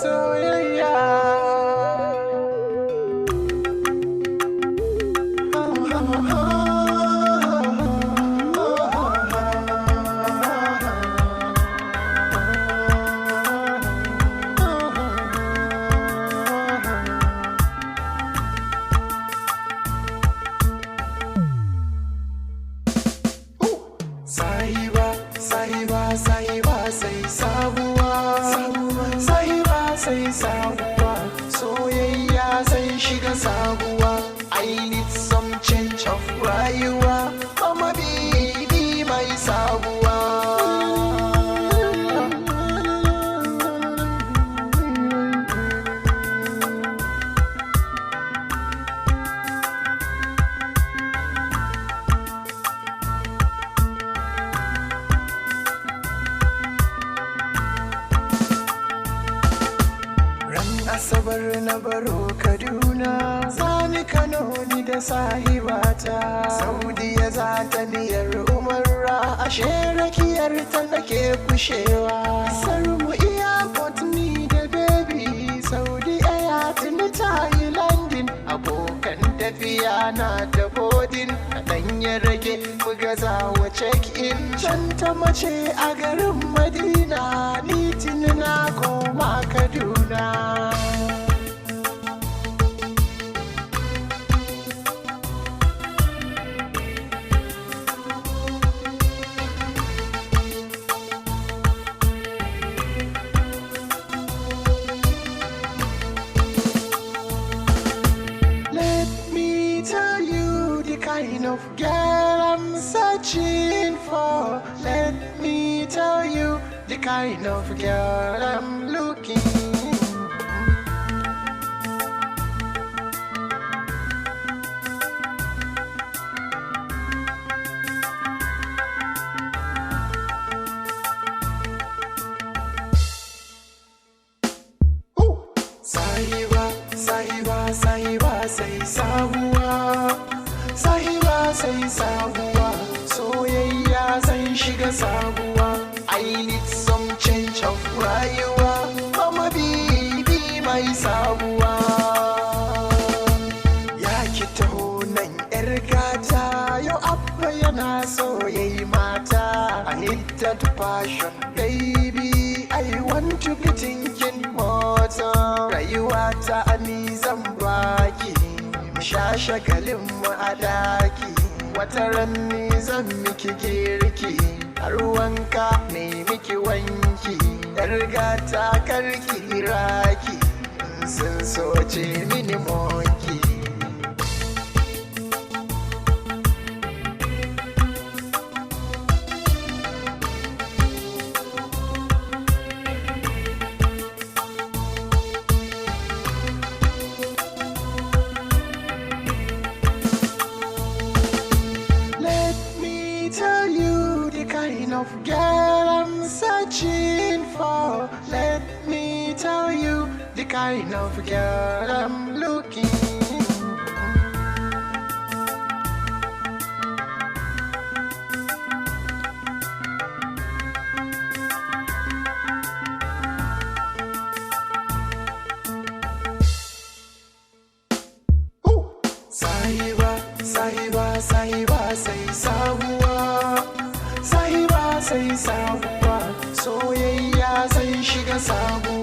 Soyayya. Sahiba, sahiba, sahiba sai sabuwa. Sahiba sai sabuwa. Soyayya sai shiga sabuwa. I need some change of rayuwa. Mama baby mai sabuwa. Asabar na baro Kaduna, zani Kano ni da sahibata. Saudiya za ta niyar umarra, ashe rakiyar ta nake kushewa. Sarmu airport ni da baby, Saudi Air tuni ta yi landin. Abokan tafiya na da bodin, kaɗan ya rage mu gaza wa check-in. Can ta mace a garin Madina, ni tuni na koma Kaduna. Kind of girl I'm searching for. Let me tell you the kind of girl I'm looking. Sahiba, sahiba, sahiba sai sabuwa. Sahiba sai sabuwa, soyayya zan shiga sabuwa. I need some change of rayuwa, mama bibi mai sabuwa. Ya ki taho nan yar gata, yau abba yana so yayi mata. I need that passion baby, I want to be thinking mota. Rayuwa ta ani zan baki, sha shagalin mu a daki. Wata ranni zan miki girki, har wanka ne miki wanki. Yar gata karki raki, sun soce mini monki. Kind of girl I'm searching for. Let me tell you the kind of girl I'm looking. Sahiba, sahiba, sahiba sai sabuwa. Sahiba sai sabuwa, soyayya sai shiga sabuwa.